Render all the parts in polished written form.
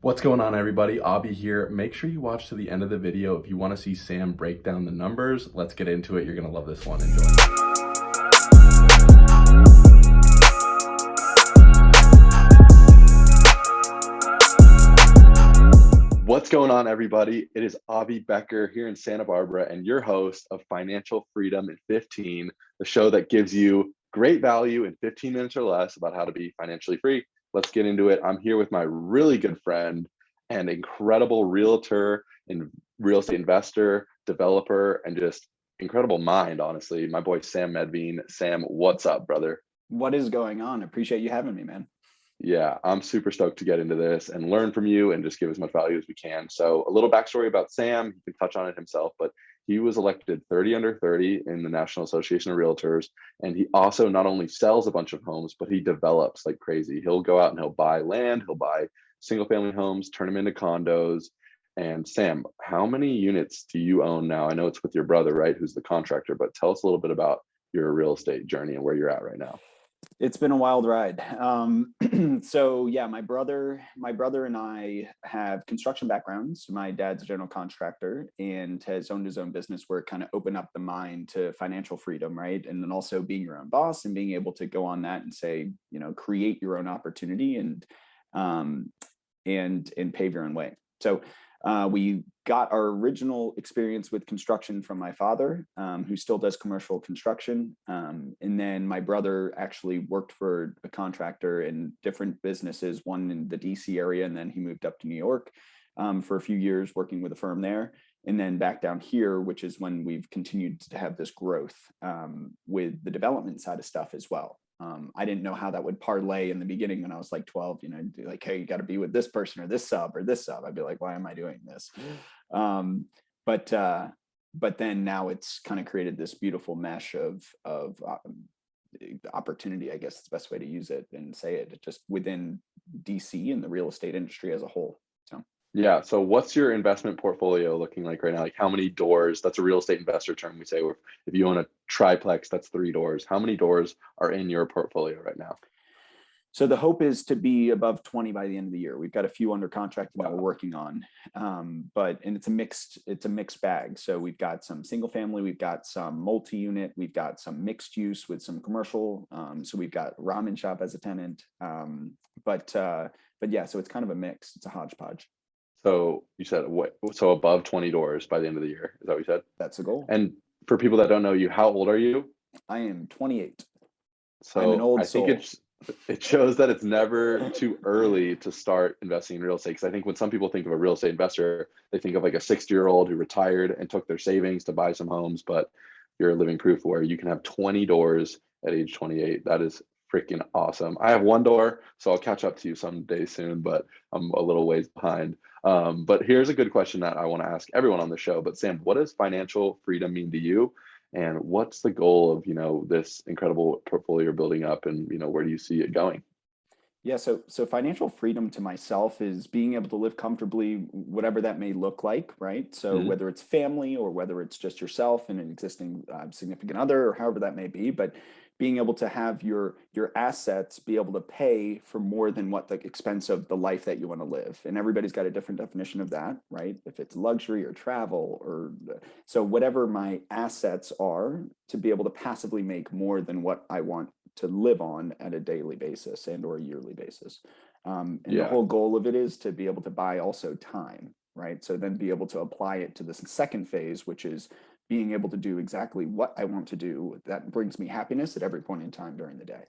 What's going on, everybody? Avi here. Make sure you watch to the end of the video if you want to see Sam break down the numbers. Let's get into it. You're going to love this one. Enjoy. What's going on, everybody? It is Avi Becker here in Santa Barbara and your host of Financial Freedom in 15, the show that gives you great value in 15 minutes or less about how to be financially free. Let's get into it. I'm here with my really good friend and incredible realtor and real estate investor, developer, and just incredible mind, honestly. My boy, Sam Medvene. Sam, what's up, brother? What is going on? Appreciate you having me, man. Yeah, I'm super stoked to get into this and learn from you and just give as much value as we can. So a little backstory about Sam, he can touch on it himself, but he was elected 30 under 30 in the National Association of Realtors. And he also not only sells a bunch of homes, but he develops like crazy. He'll go out and he'll buy land, he'll buy single family homes, turn them into condos. And Sam, how many units do you own now? I know it's with your brother, right? Who's the contractor, but tell us a little bit about your real estate journey and where you're at right now. It's been a wild ride. So yeah, my brother and I have construction backgrounds. My dad's a general contractor and has owned his own business where it kind of opened up the mind to financial freedom, right? And then also being your own boss and being able to go on that and say, create your own opportunity and pave your own way. So we got our original experience with construction from my father, who still does commercial construction. And then my brother actually worked for a contractor in different businesses, one in the DC area, and then he moved up to New York for a few years working with a firm there. And then back down here, which is when we've continued to have this growth with the development side of stuff as well. I didn't know how that would parlay in the beginning when I was like 12, like, hey, you got to be with this person or this sub or this sub. I'd be like, why am I doing this? But then now it's kind of created this beautiful mesh of opportunity, I guess is the best way to use it and say it, just within DC and the real estate industry as a whole. So. Yeah. So what's your investment portfolio looking like right now? Like how many doors? That's a real estate investor term we say. If you own a triplex, that's 3 doors. How many doors are in your portfolio right now? So the hope is to be above 20 by the end of the year. We've got a few under contract that we're working on, and it's a mixed bag. So we've got some single family, we've got some multi-unit, we've got some mixed use with some commercial. So we've got ramen shop as a tenant, but yeah, so it's kind of a mix. It's a hodgepodge. So you said what? So above 20 doors by the end of the year. Is that what you said? That's the goal. And for people that don't know you, how old are you? I am 28. I'm an So old I think soul. it shows that it's never too early to start investing in real estate. Because I think when some people think of a real estate investor, they think of like a 60-year-old who retired and took their savings to buy some homes. But you're living proof where you can have 20 doors at age 28. That is freaking awesome. I have 1 door, so I'll catch up to you someday soon, but I'm a little ways behind. But here's a good question that I want to ask everyone on the show. But Sam, what does financial freedom mean to you? And what's the goal of, this incredible portfolio you're building up and, where do you see it going? Yeah, so financial freedom to myself is being able to live comfortably, whatever that may look like, right? So Mhm. whether it's family or whether it's just yourself and an existing significant other, or however that may be, but being able to have your assets be able to pay for more than what the expense of the life that you want to live. And everybody's got a different definition of that, right? If it's luxury or travel or so whatever my assets are to be able to passively make more than what I want to live on at a daily basis and or a yearly basis. And the Yeah. whole goal of it is to be able to buy also time, right? So then be able to apply it to this second phase, which is being able to do exactly what I want to do that brings me happiness at every point in time during the day.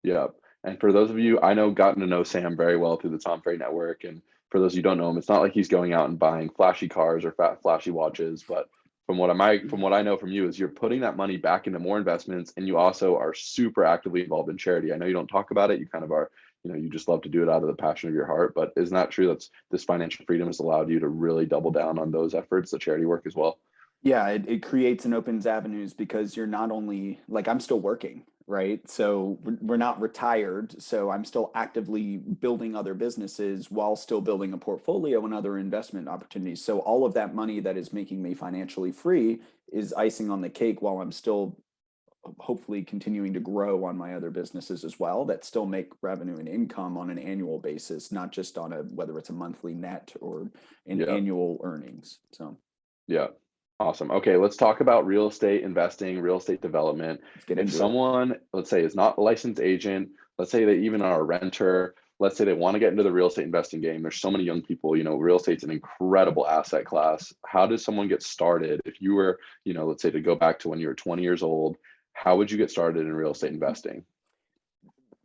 Yeah. And for those of you, I know, gotten to know Sam very well through the Tom Ferry Network. And for those of you who don't know him, it's not like he's going out and buying flashy cars or flashy watches. But from what I know from you is you're putting that money back into more investments, and you also are super actively involved in charity. I know you don't talk about it. You kind of are, you just love to do it out of the passion of your heart. But isn't that true? That's this financial freedom has allowed you to really double down on those efforts, the charity work as well. Yeah, it creates and opens avenues because you're not only like I'm still working, right? So we're not retired. So I'm still actively building other businesses while still building a portfolio and other investment opportunities. So all of that money that is making me financially free is icing on the cake while I'm still hopefully continuing to grow on my other businesses as well that still make revenue and income on an annual basis, not just on whether it's a monthly net or an Yeah. annual earnings. So Yeah. Awesome. Okay, let's talk about real estate investing, real estate development. let's get If into it. someone, let's say, is not a licensed agent, let's say they even are a renter, let's say they want to get into the real estate investing game. There's so many young people, real estate's an incredible asset class. How does someone get started? If you were, let's say to go back to when you were 20 years old, how would you get started in real estate investing?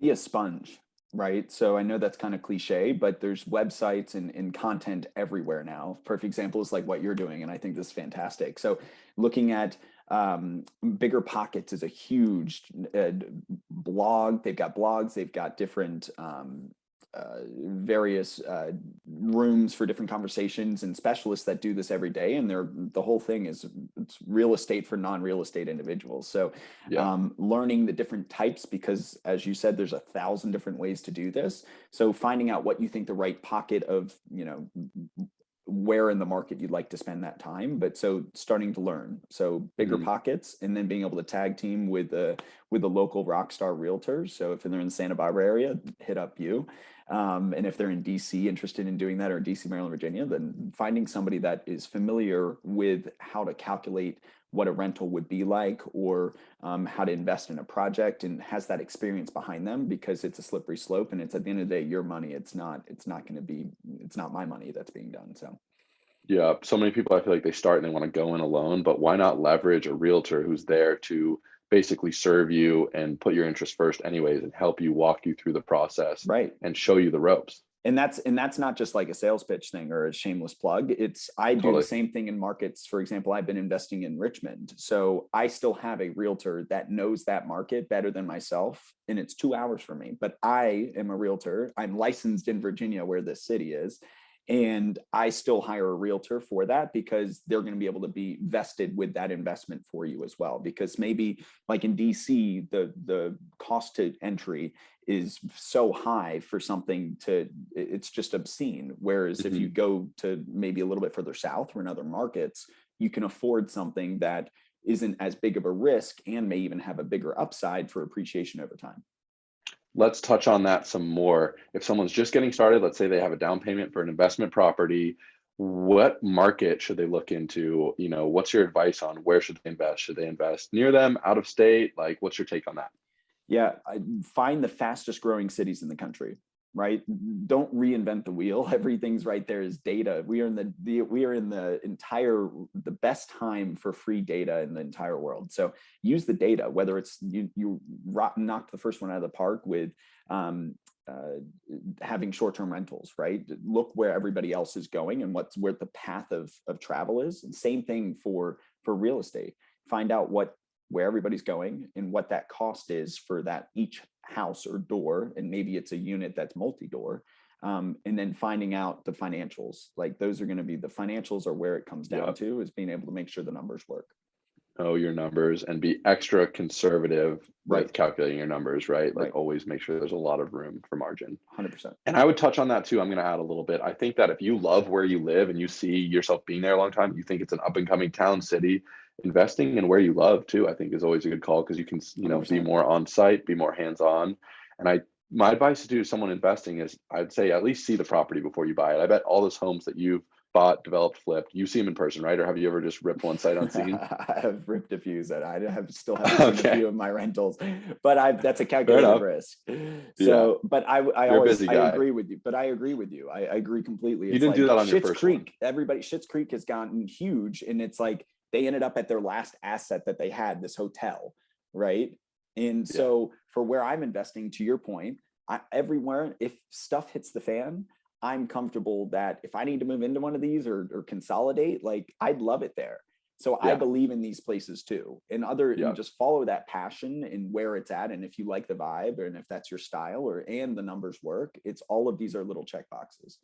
Be a sponge, right? So I know that's kind of cliche, but there's websites and content everywhere now. Perfect example is like what you're doing, and I think this is fantastic. So looking at Bigger Pockets is a huge blog. They've got blogs, they've got different various rooms for different conversations and specialists that do this every day. And the whole thing is it's real estate for non-real estate individuals. So Yeah. learning the different types, because as you said, there's 1,000 different ways to do this. So finding out what you think the right pocket of, where in the market you'd like to spend that time. But so starting to learn, so Bigger Mhm. Pockets, and then being able to tag team with the local rock star realtors. So if they're in the Santa Barbara area, hit up you. And if they're in DC, interested in doing that, or DC, Maryland, Virginia, then finding somebody that is familiar with how to calculate what a rental would be like, or how to invest in a project, and has that experience behind them, because it's a slippery slope, and it's at the end of the day your money. It's not my money that's being done. So Yeah, so many people, I feel like they start and they want to go in alone, but why not leverage a realtor who's there to basically serve you and put your interest first anyways and help you walk you through the process right. and show you the ropes? And that's not just like a sales pitch thing or a shameless plug. I do the Totally. same thing in markets. For example, I've been investing in Richmond, so I still have a realtor that knows that market better than myself, and it's 2 hours from me. But I am a realtor. I'm licensed in Virginia, where this city is, and I still hire a realtor for that, because they're going to be able to be vested with that investment for you as well. Because maybe like in DC, the cost to entry is so high for something it's just obscene. Whereas if you Mhm. go to maybe a little bit further south or in other markets, you can afford something that isn't as big of a risk and may even have a bigger upside for appreciation over time. Let's touch on that some more. If someone's just getting started, let's say they have a down payment for an investment property, what market should they look into? What's your advice on where should they invest? Should they invest near them, out of state? Like, what's your take on that? Yeah, I find the fastest growing cities in the country, right? Don't reinvent the wheel. Everything's right there is data. We are in the best time for free data in the entire world. So use the data, whether it's you knocked the first one out of the park with um, having short-term rentals, right? Look where everybody else is going and where the path of travel is. And same thing for real estate. Find out where everybody's going and what that cost is for that each house or door, and maybe it's a unit that's multi-door, and then finding out the financials. Like those are going to be the financials, are where it comes down Yeah. to, is being able to make sure the numbers work. Know your numbers and be extra conservative Right. with calculating your numbers, right? Like Right. always make sure there's a lot of room for margin. 100%. And I would touch on that too. I'm going to add a little bit. I think that if you love where you live and you see yourself being there a long time, you think it's an up and coming town, city, investing in where you love too, I think is always a good call, because you can, be 100%. more on site, be more hands on. And my advice to someone investing is I'd say at least see the property before you buy it. I bet all those homes that you've bought, developed, flipped, you see them in person, right? Or have you ever just ripped one sight unseen? I have ripped a few that still haven't seen a Okay, few of my rentals, but that's a fair calculated enough. risk. Yeah, So, but I you're a always, busy I guy. agree with you, but I agree with you. I agree completely. You It's didn't do like that on your Schitt's first one. Creek. Schitt's Creek has gotten huge, and it's like they ended up at their last asset that they had, this hotel, right? And Yeah. so for where I'm investing, to your point, everywhere, if stuff hits the fan, I'm comfortable that if I need to move into one of these or consolidate, like I'd love it there. So I Yeah. believe in these places too. And Yeah. just follow that passion and where it's at. And if you like the vibe, and if that's your style, and the numbers work, it's all of these are little check boxes.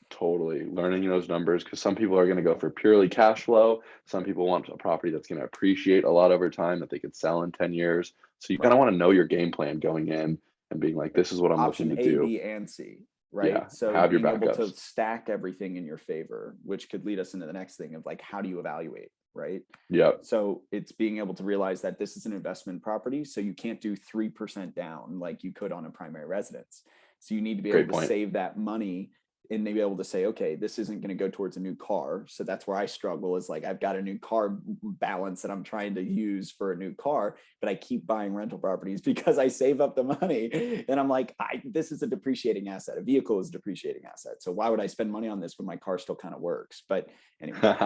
Totally. Learning those numbers, because some people are going to go for purely cash flow. Some people want a property that's going to appreciate a lot over time that they could sell in 10 years. So you kind Right. of want to know your game plan going in and being like, this is what I'm looking Option to A, do. B, and C. Right. Yeah. So Have your being able to backups. stack everything in your favor, which could lead us into the next thing of like, how do you evaluate? right? Yeah. So it's being able to realize that this is an investment property. So you can't do 3% down like you could on a primary residence. So you need to be Great able to point. save that money and be able to say, okay, this isn't going to go towards a new car. So that's where I struggle, is like, I've got a new car balance that I'm trying to use for a new car, but I keep buying rental properties because I save up the money. And I'm like, this is a depreciating asset. A vehicle is a depreciating asset. So why would I spend money on this when my car still kind of works? But anyway,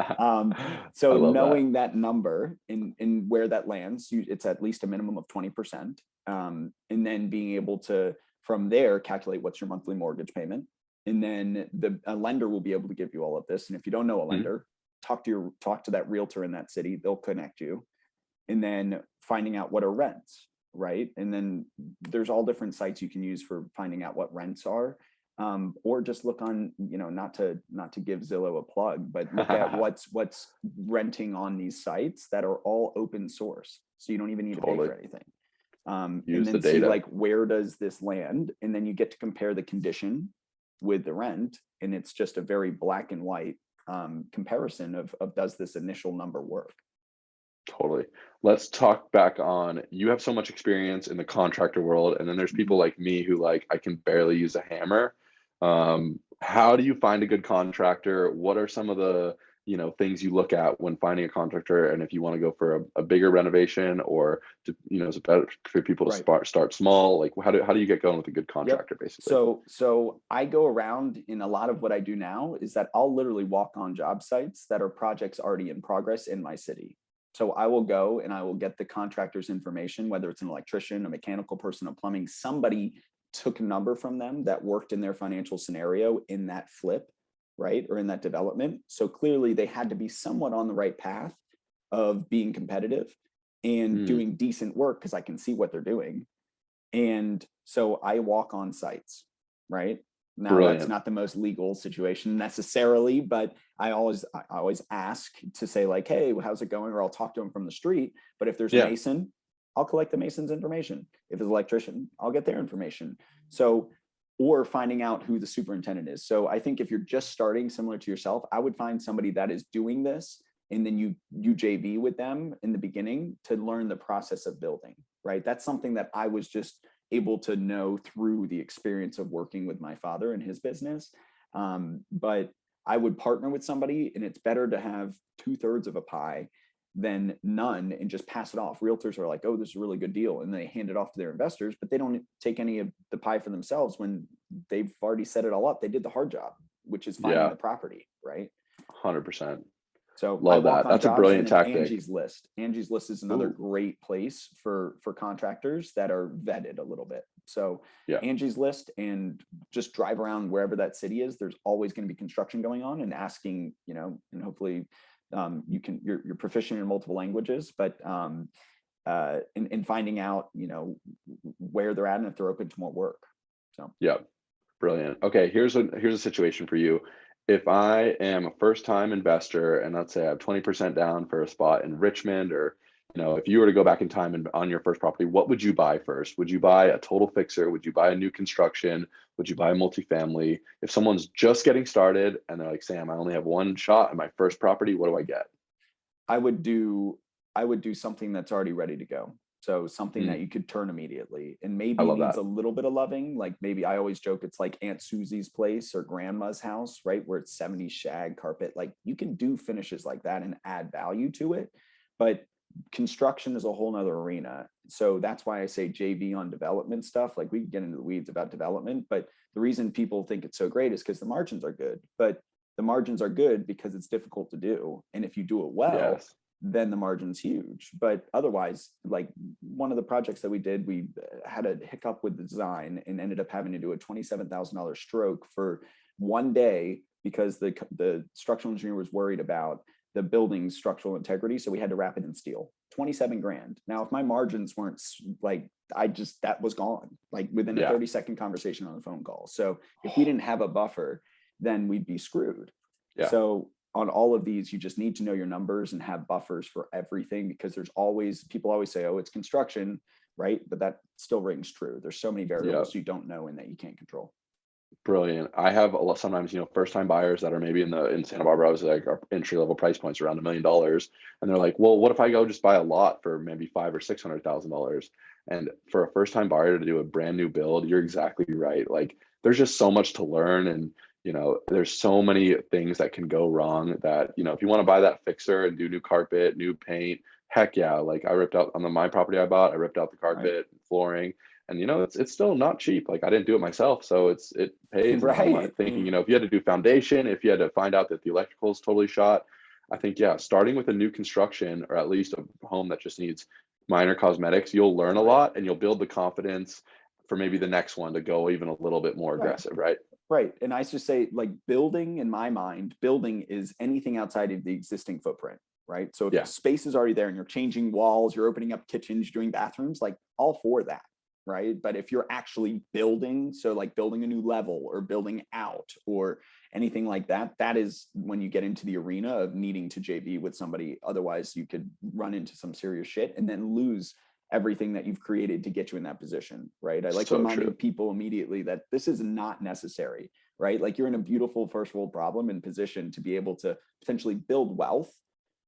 so knowing that number and where that lands, it's at least a minimum of 20%. And then being able to, from there, calculate what's your monthly mortgage payment. And then a lender will be able to give you all of this. And if you don't know a lender, talk to that realtor in that city. They'll connect you. And then finding out what are rents, right? And then there's all different sites you can use for finding out what rents are. Or just look on, not to give Zillow a plug, but look at what's renting on these sites that are all open source. So you don't even need to pay for anything. And then see, like, where does this land? And then you get to compare the condition with the rent, and it's just a very black and white comparison of does this initial number work. Totally. Let's talk back on, you have so much experience in the contractor world, and then there's people like me who, like, I can barely use a hammer. How do you find a good contractor? What are some of the things you look at when finding a contractor? And if you want to go for a bigger renovation, or to, is it better for people to start small? Like, how do you get going with a good contractor, basically? So I go around, in a lot of what I do now is that I'll literally walk on job sites that are projects already in progress in my city. So I will go and I will get the contractor's information, whether it's an electrician, a mechanical person, a plumbing, somebody took a number from them that worked in their financial scenario in that flip, right? Or in that development. So clearly they had to be somewhat on the right path of being competitive and doing decent work, because I can see what they're doing. And so I walk on sites, right? Now, that's not the most legal situation necessarily, but I always ask to say, like, hey, how's it going? Or I'll talk to them from the street. But if there's a mason, I'll collect the mason's information. If there's an electrician, I'll get their information. So, or finding out who the superintendent is. So I think if you're just starting, similar to yourself, I would find somebody that is doing this, and then you JV with them in the beginning to learn the process of building, right? That's something that I was just able to know through the experience of working with my father and his business. But I would partner with somebody, and it's better to have 2/3 of a pie than none and just pass it off. Realtors are like, oh, this is a really good deal, and they hand it off to their investors, but they don't take any of the pie for themselves when they've already set it all up. They did the hard job, which is finding the property, right? 100%. So love that. That's a brilliant tactic. Angie's List is another great place for contractors that are vetted a little bit. So Angie's List, and just drive around wherever that city is. There's always going to be construction going on, and asking, and hopefully you're proficient in multiple languages, but in finding out, where they're at and if they're open to more work. So brilliant. Okay, here's a situation for you. If I am a first-time investor, and let's say I have 20% down for a spot in Richmond, or if you were to go back in time and on your first property, what would you buy first? Would you buy a total fixer? Would you buy a new construction? Would you buy a multifamily? If someone's just getting started and they're like, Sam, I only have one shot at my first property, what do I get? I would do something that's already ready to go. So something that you could turn immediately, and maybe needs a little bit of loving. Like, maybe I always joke, it's like Aunt Susie's place or grandma's house, right? Where it's 70s shag carpet. Like, you can do finishes like that and add value to it. But construction is a whole nother arena. So that's why I say JV on development stuff. Like, we can get into the weeds about development, but the reason people think it's so great is because the margins are good. But the margins are good because it's difficult to do. And if you do it well, then the margin's huge. But otherwise, like, one of the projects that we did, we had a hiccup with the design and ended up having to do a $27,000 stroke for one day because the structural engineer was worried about the building's structural integrity. So we had to wrap it in steel. 27 grand. Now, if my margins weren't like, that was gone, like, within a 30-second conversation on the phone call. So if we didn't have a buffer, then we'd be screwed. So on all of these, you just need to know your numbers and have buffers for everything, because people always say, oh, it's construction, right? But that still rings true. There's so many variables you don't know and that you can't control. Brilliant. I have a lot sometimes, first time buyers that are maybe in Santa Barbara, I was like our entry level price points around $1 million. And they're like, well, what if I go just buy a lot for maybe five or $600,000? And for a first time buyer to do a brand new build, you're exactly right. Like there's just so much to learn. And, there's so many things that can go wrong that, if you want to buy that fixer and do new carpet, new paint, heck yeah. Like I ripped out on my property I bought, I ripped out the carpet, flooring. And it's still not cheap. Like I didn't do it myself, so it pays. And I'm thinking, if you had to do foundation, if you had to find out that the electrical is totally shot, I think starting with a new construction or at least a home that just needs minor cosmetics, you'll learn a lot and you'll build the confidence for maybe the next one to go even a little bit more aggressive, right? Right. And I just say, like, building, in my mind, building is anything outside of the existing footprint, right? So if the space is already there and you're changing walls, you're opening up kitchens, you're doing bathrooms, like all for that. Right. But if you're actually building, so like building a new level or building out or anything like that, that is when you get into the arena of needing to JV with somebody. Otherwise, you could run into some serious shit and then lose everything that you've created to get you in that position. Right. I like reminding people immediately that this is not necessary. Right. Like you're in a beautiful first world problem and position to be able to potentially build wealth,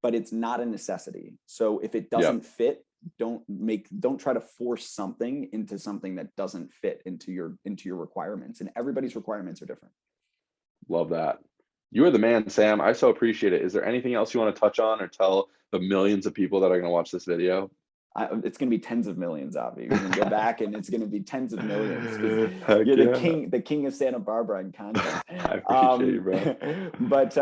but it's not a necessity. So if it doesn't fit, don't try to force something into something that doesn't fit into your requirements, and everybody's requirements are different. Love that. You are the man, Sam. I so appreciate it. Is there anything else you want to touch on or tell the millions of people that are going to watch this video? It's going to be tens of millions, Avi. We're going to go back and it's going to be tens of millions. You're the king of Santa Barbara in content. I appreciate you, bro. But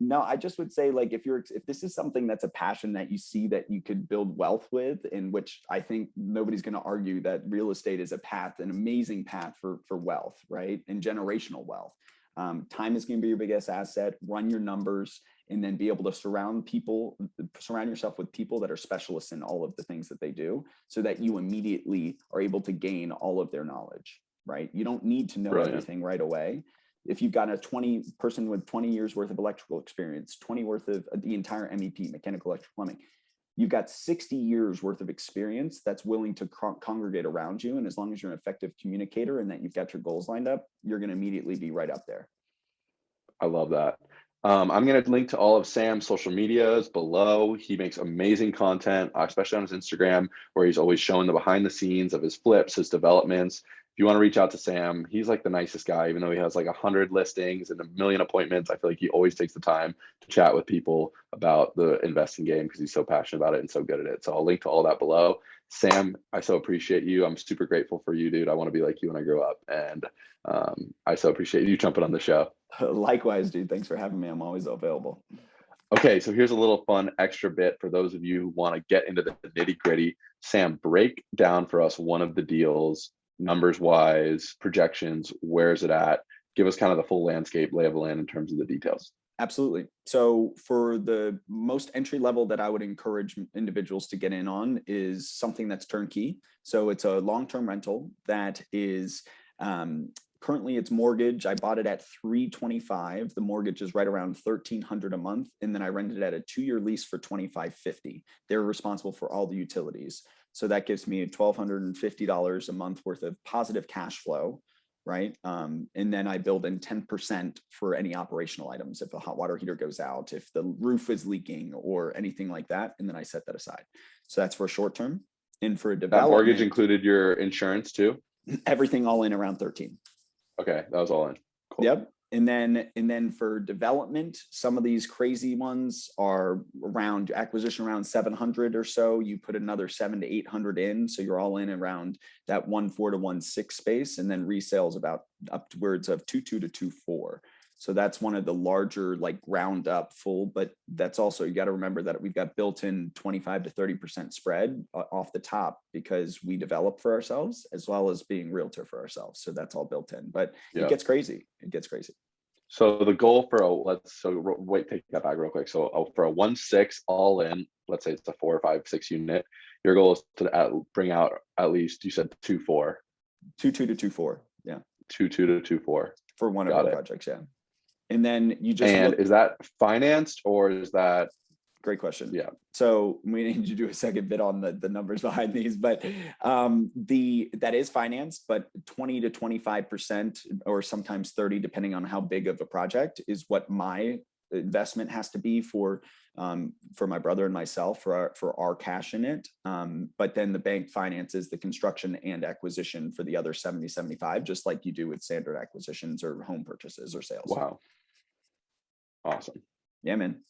no, I just would say, like, if this is something that's a passion that you see that you could build wealth with, in which I think nobody's going to argue that real estate is a path, an amazing path for wealth, right? And generational wealth. Time is going to be your biggest asset. Run your numbers, and then be able to surround yourself with people that are specialists in all of the things that they do, so that you immediately are able to gain all of their knowledge, right? You don't need to know everything right away. If you've got a 20 person with 20 years worth of electrical experience, 20 worth of the entire MEP, mechanical, electrical, plumbing, you've got 60 years worth of experience that's willing to congregate around you. And as long as you're an effective communicator and that you've got your goals lined up, you're going to immediately be right up there. I love that. I'm going to link to all of Sam's social medias below. He makes amazing content, especially on his Instagram, where he's always showing the behind the scenes of his flips, his developments. If you want to reach out to Sam, he's like the nicest guy, even though he has like 100 listings and 1 million appointments. I feel like he always takes the time to chat with people about the investing game because he's so passionate about it and so good at it. So I'll link to all that below. Sam, I so appreciate you. I'm super grateful for you, dude. I want to be like you when I grow up. And I so appreciate you jumping on the show. Likewise, dude. Thanks for having me. I'm always available. Okay, so here's a little fun extra bit for those of you who want to get into the nitty gritty. Sam, break down for us one of the deals, numbers wise, projections, where's it at? Give us kind of the full landscape, lay of the land in terms of the details. Absolutely. So for the most entry level that I would encourage individuals to get in on is something that's turnkey. So it's a long-term rental that is currently it's mortgage. I bought it at $325. The mortgage is right around $1,300 a month. And then I rented it at a 2-year lease for $2,550. They're responsible for all the utilities. So that gives me $1,250 a month worth of positive cash flow. Right. And then I build in 10% for any operational items. If a hot water heater goes out, if the roof is leaking or anything like that. And then I set that aside. So that's for a short term. And for a development. That mortgage included your insurance too? Everything all in around 13. Okay. That was all in. Cool. Yep. And then for development, some of these crazy ones are around acquisition around 700 or so. You put another 700 to 800 in, so you're all in around that 1.4 to 1.6 space, and then resales about upwards of 2.2 to 2.4. So that's one of the larger, like, ground up full, but that's also, you got to remember that we've got built-in 25 to 30% spread off the top because we develop for ourselves as well as being realtor for ourselves. So that's all built in, but it gets crazy. It gets crazy. So the goal for take that back real quick. So for a 1.6 all in, let's say it's a 4 or 5, 6 unit, your goal is to bring out at least, you said 2.4. 2.2 to 2.4. Yeah. 2.2 to 2.4. For one of our projects. Yeah. And then you just is that financed or is that Great question. Yeah. So we need to do a second bit on the numbers behind these, but that is financed, but 20 to 25%, or sometimes 30, depending on how big of a project, is what my investment has to be for my brother and myself, for our cash in it. But then the bank finances the construction and acquisition for the other 70, 75, just like you do with standard acquisitions or home purchases or sales. Wow. Awesome. Yeah, man.